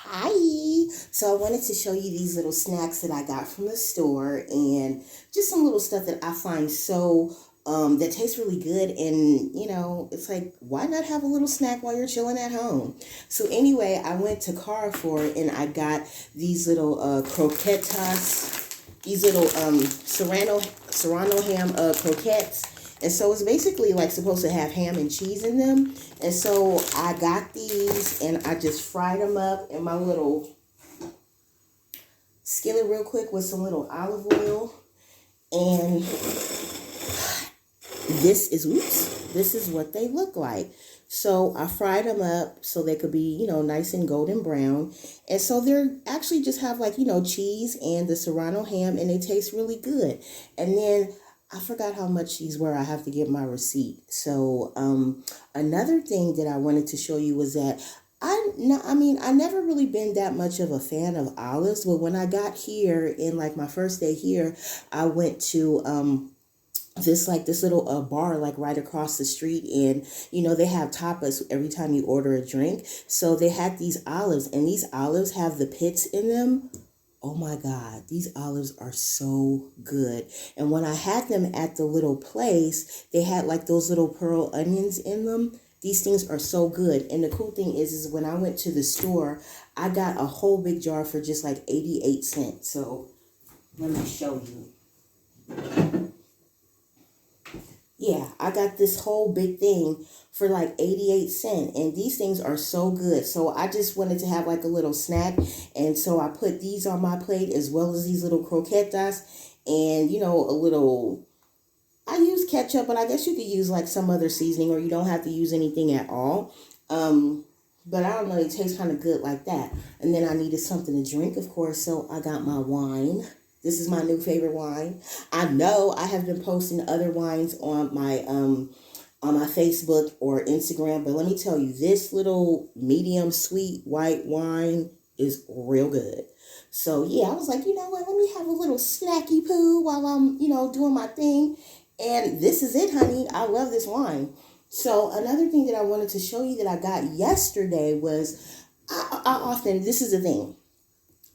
Hi. So I wanted to show you these little snacks that I got from the store and just some little stuff that I find that tastes really good, and it's like, why not have a little snack while you're chilling at home? So anyway, I went to Carrefour and I got these little croquetas, these little serrano ham croquettes. And so it's basically like supposed to have ham and cheese in them. And so I got these and I just fried them up in my little skillet real quick with some little olive oil. And this is what they look like. So I fried them up so they could be, nice and golden brown. And so they're actually just have like, cheese and the serrano ham, and they taste really good. And then I forgot how much these were. I have to get my receipt. So another thing that I wanted to show you was that I never really been that much of a fan of olives, but when I got here in like my first day here, I went to this little bar like right across the street, and they have tapas every time you order a drink. So they had these olives, and these olives have the pits in them. Oh my God, these olives are so good. And when I had them at the little place, they had like those little pearl onions in them. These things are so good. And the cool thing is when I went to the store, I got a whole big jar for just like 88 cents. So let me show you. Yeah, I got this whole big thing for like 88 cents, and these things are so good. So I just wanted to have like a little snack, and so I put these on my plate as well as these little croquetas, and a little, I use ketchup, but I guess you could use like some other seasoning, or you don't have to use anything at all. But I don't know, it tastes kind of good like that. And then I needed something to drink, of course, so I got my wine. This is my new favorite wine. I know I have been posting other wines on my Facebook or Instagram, but let me tell you, this little medium sweet white wine is real good. So yeah, I was like, you know what, let me have a little snacky poo while I'm, doing my thing. And this is it, honey. I love this wine. So another thing that I wanted to show you that I got yesterday was this is the thing.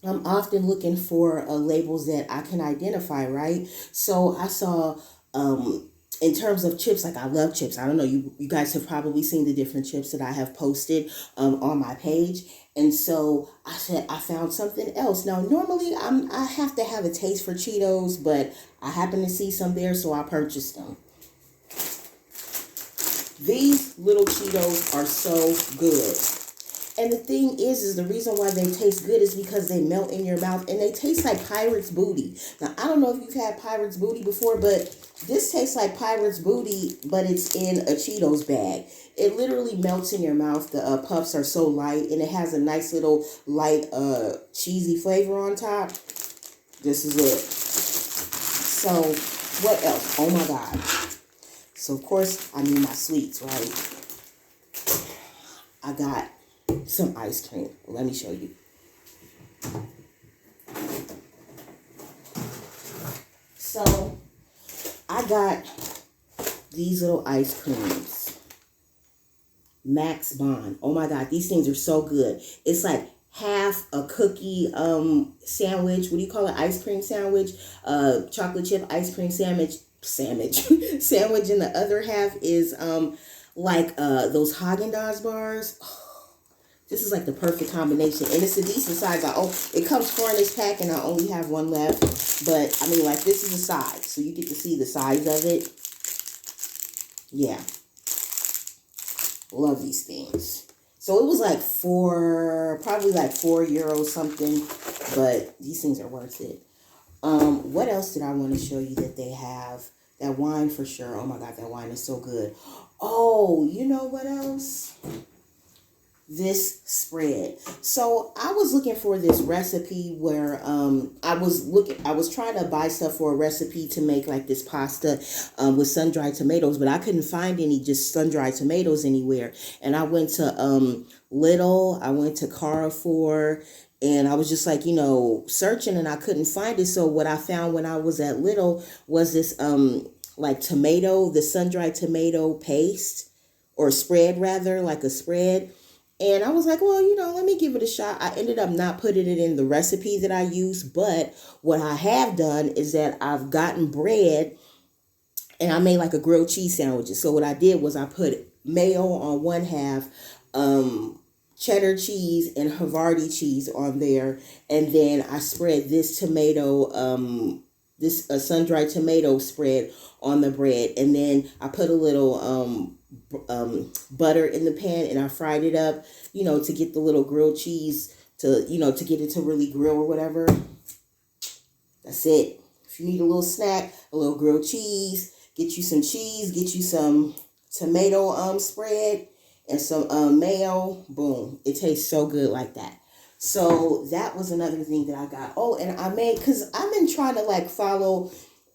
I'm often looking for labels that I can identify, right? So I saw, in terms of chips, like I love chips. I don't know, you guys have probably seen the different chips that I have posted on my page. And so I said, I found something else. Now, normally I have to have a taste for Cheetos, but I happened to see some there, so I purchased them. These little Cheetos are so good. And the thing is the reason why they taste good is because they melt in your mouth and they taste like Pirate's Booty. Now, I don't know if you've had Pirate's Booty before, but this tastes like Pirate's Booty, but it's in a Cheetos bag. It literally melts in your mouth. The puffs are so light, and it has a nice little light cheesy flavor on top. This is it. So what else? Oh my God. So of course I need my sweets, right? I got some ice cream. Let me show you. So I got these little ice creams. Max Bond. Oh my God, these things are so good. It's like half a cookie sandwich. What do you call it? Ice cream sandwich. Chocolate chip ice cream sandwich. Sandwich, and the other half is like those Haagen-Dazs bars. This is like the perfect combination, and it's a decent size. It comes 4 in this pack, and I only have one left. But I mean, like, this is the size, so you get to see the size of it. Yeah, love these things. So it was like probably like €4 something, but these things are worth it. What else did I want to show you that they have? That wine for sure. Oh my God, that wine is so good. Oh, you know what else? This spread. So I was looking for this recipe where I was trying to buy stuff for a recipe to make like this pasta with sun-dried tomatoes, but I couldn't find any just sun-dried tomatoes anywhere. And I went to Lidl, I went to Carrefore, and I was just like, searching, and I couldn't find it. So what I found when I was at Lidl was this like the sun-dried tomato paste, or spread rather, like a spread. And I was like, well, let me give it a shot. I ended up not putting it in the recipe that I use, but what I have done is that I've gotten bread and I made like a grilled cheese sandwich. So what I did was I put mayo on one half, cheddar cheese and Havarti cheese on there, and then I spread this this sun-dried tomato spread on the bread, and then I put a little butter in the pan and I fried it up, to get the little grilled cheese to get it to really grill or whatever. That's it. If you need a little snack, a little grilled cheese, get you some cheese, get you some tomato spread and some mayo. Boom. It tastes so good like that. So that was another thing that I got. Oh, and I made, because I've been trying to like follow,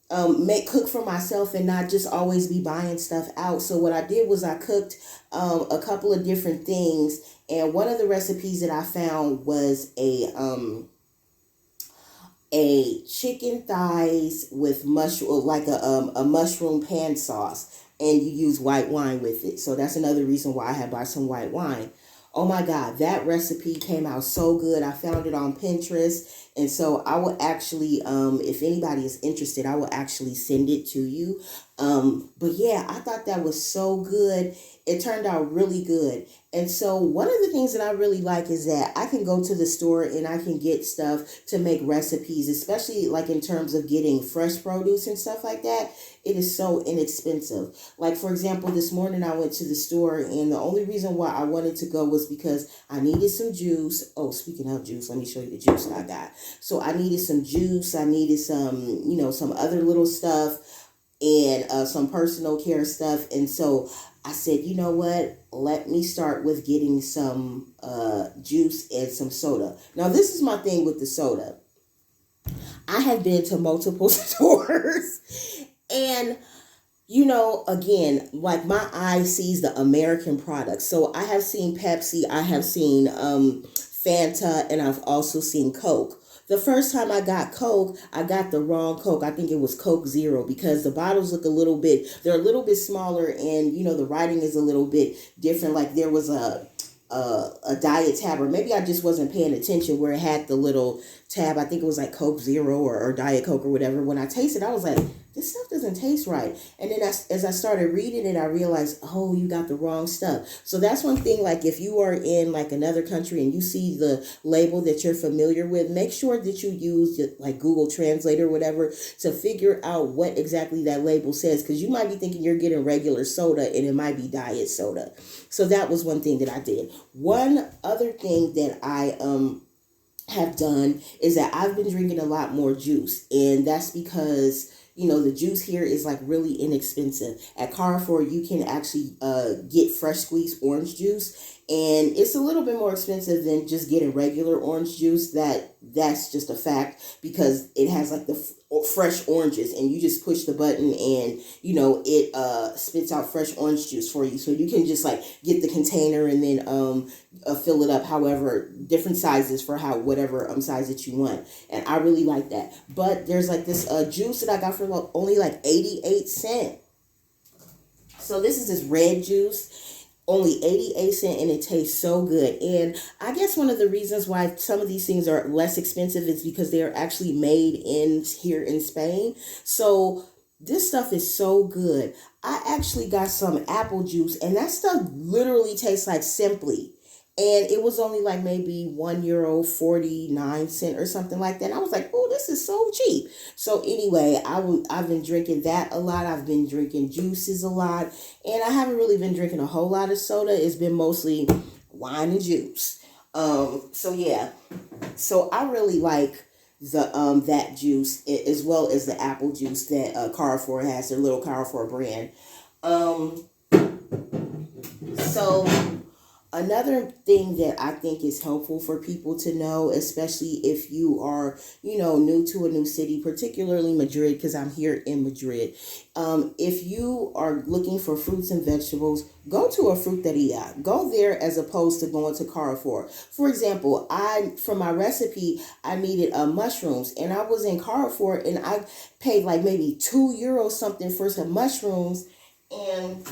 cook for myself and not just always be buying stuff out. So what I did was I cooked a couple of different things. And one of the recipes that I found was a chicken thighs with mushroom, like a mushroom pan sauce, and you use white wine with it. So that's another reason why I had bought some white wine. Oh my God, that recipe came out so good. I found it on Pinterest. And so I will actually, if anybody is interested, I will actually send it to you. But yeah, I thought that was so good. It turned out really good. And so one of the things that I really like is that I can go to the store and I can get stuff to make recipes, especially like in terms of getting fresh produce and stuff like that. It is so inexpensive. Like, for example, this morning I went to the store and the only reason why I wanted to go was because I needed some juice. Oh, speaking of juice, let me show you the juice that I got. So I needed some juice. I needed some, some other little stuff and some personal care stuff. And so I said, you know what? Let me start with getting some juice and some soda. Now, this is my thing with the soda. I have been to multiple stores and, again, like my eye sees the American products. So I have seen Pepsi, I have seen Fanta, and I've also seen Coke. The first time I got Coke, I got the wrong Coke. I think it was Coke Zero because the bottles look they're a little bit smaller and, the writing is a little bit different. Like there was a diet tab, or maybe I just wasn't paying attention where it had the little tab. I think it was like Coke Zero or Diet Coke or whatever. When I tasted it, I was like, this stuff doesn't taste right. And then as I started reading it, I realized, oh, you got the wrong stuff. So that's one thing, like if you are in like another country and you see the label that you're familiar with, make sure that you use like Google Translate or whatever to figure out what exactly that label says. Because you might be thinking you're getting regular soda and it might be diet soda. So that was one thing that I did. One other thing that I have done is that I've been drinking a lot more juice. And that's because the juice here is like really inexpensive. At Carrefore, you can actually get fresh squeezed orange juice. And it's a little bit more expensive than just getting regular orange juice. That's just a fact because it has like the fresh oranges and you just push the button and, it spits out fresh orange juice for you. So you can just like get the container and then fill it up however, different sizes for whatever size that you want. And I really like that. But there's like this juice that I got for only like 88 cents. So this is this red juice. Only 88 cents and it tastes so good. And I guess one of the reasons why some of these things are less expensive is because they're actually made here in Spain. So this stuff is so good. I actually got some apple juice and that stuff literally tastes like Simply. And it was only like maybe €1.49 or something like that. And I was like, oh, this is so cheap. So anyway, I've been drinking that a lot. I've been drinking juices a lot. And I haven't really been drinking a whole lot of soda. It's been mostly wine and juice. So yeah. So I really like the that juice as well as the apple juice that Carrefour has, their little Carrefour brand. So another thing that I think is helpful for people to know, especially if you are, new to a new city, particularly Madrid, because I'm here in Madrid. If you are looking for fruits and vegetables, go to a fruteria. Go there as opposed to going to Carrefour. For example, for my recipe, I needed mushrooms, and I was in Carrefour, and I paid like maybe €2 something for some mushrooms, and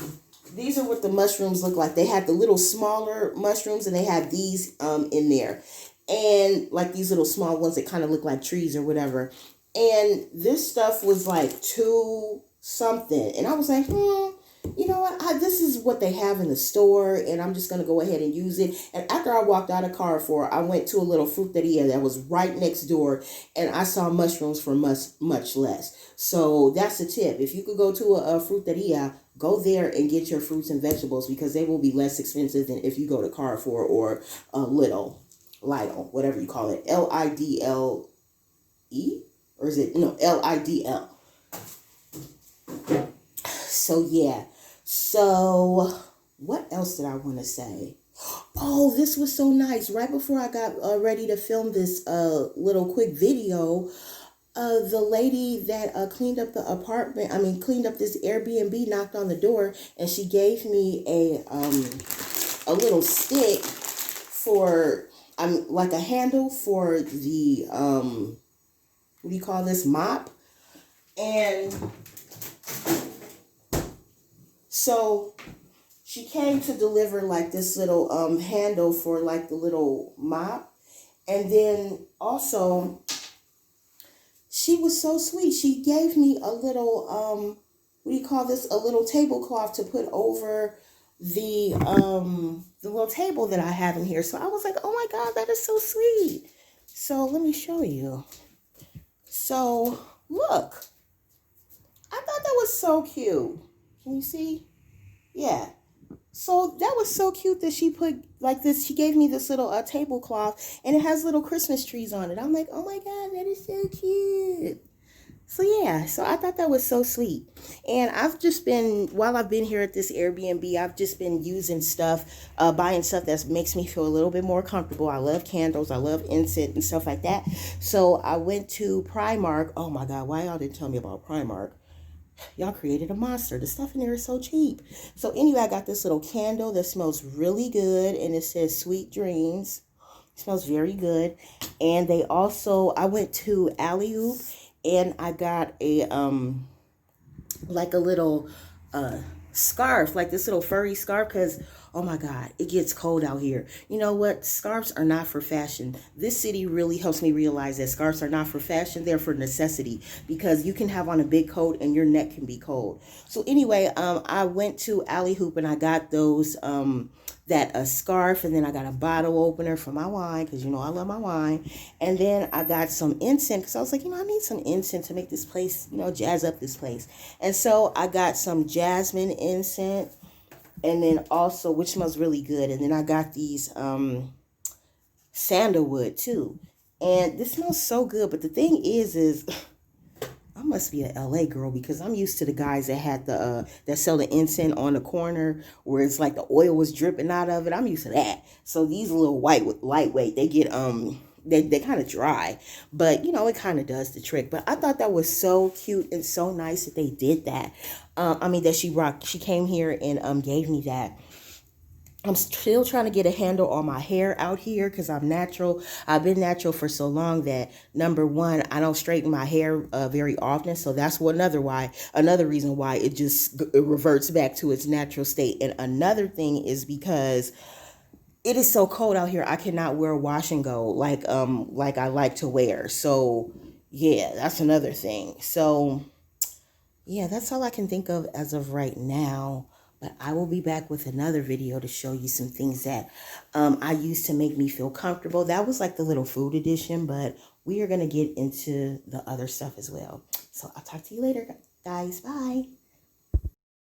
These are what the mushrooms look like. They had the little smaller mushrooms and they had these in there. And like these little small ones that kind of look like trees or whatever. And this stuff was like two something. And I was like, you know what? This is what they have in the store, and I'm just going to go ahead and use it. And after I walked out of Carrefour, I went to a little fruteria that was right next door, and I saw mushrooms for much less. So that's a tip. If you could go to a fruteria, go there and get your fruits and vegetables because they will be less expensive than if you go to Carrefour or Lidl, whatever you call it. Lidle? Or is it? No, Lidl. So, yeah. So, what else did I want to say? Oh, this was so nice. Right before I got ready to film this little quick video, the lady that cleaned up the apartment, cleaned up this Airbnb, knocked on the door, and she gave me a little stick for, like a handle for the, what do you call this, mop? And so she came to deliver like this little handle for like the little mop. And then also, she was so sweet. She gave me a little, what do you call this? A little tablecloth to put over the little table that I have in here. So I was like, oh my God, that is so sweet. So let me show you. So look, I thought that was so cute. Can you see? Yeah. So that was so cute that she put like this. She gave me this little tablecloth, and it has little Christmas trees on it. I'm like, oh my God, that is so cute. So yeah, so I thought that was so sweet. And I've just been, while I've been here at this Airbnb, I've just been using stuff, buying stuff that makes me feel a little bit more comfortable. I love candles, I love incense and stuff like that. So I went to Primark. Oh my God, why y'all didn't tell me about Primark? Y'all created a monster. The stuff in there is so cheap. So anyway, I got this little candle that smells really good, and it says Sweet Dreams. It smells very good. And they also, I went to Alley Oop, and I got a like a little scarf, like this little furry scarf, because oh my God, it gets cold out here. You know what? Scarves are not for fashion. This city really helps me realize that scarves are not for fashion. They're for necessity, because you can have on a big coat and your neck can be cold. So anyway, I went to Alley Hoop and I got those, that a scarf, and then I got a bottle opener for my wine, because you know I love my wine. And then I got some incense, because I was like, I need some incense to make this place, jazz up this place. And so I got some jasmine incense, and then also, which smells really good. And then I got these sandalwood too. And this smells so good. But the thing is I must be a LA girl, because I'm used to the guys that had the that sell the incense on the corner where it's like the oil was dripping out of it. I'm used to that. So these little lightweight, they get they kind of dry, but it kind of does the trick. But I thought that was so cute and so nice that they did that. That she came here and gave me that. I'm still trying to get a handle on my hair out here, because I'm natural. I've been natural for so long that, number one, I don't straighten my hair very often. So that's another reason why it reverts back to its natural state. And another thing is because it is so cold out here, I cannot wear wash and go like I like to wear. So yeah, that's another thing. So yeah, that's all I can think of as of right now. But I will be back with another video to show you some things that I use to make me feel comfortable. That was like the little food edition, but we are going to get into the other stuff as well. So I'll talk to you later, guys. Bye.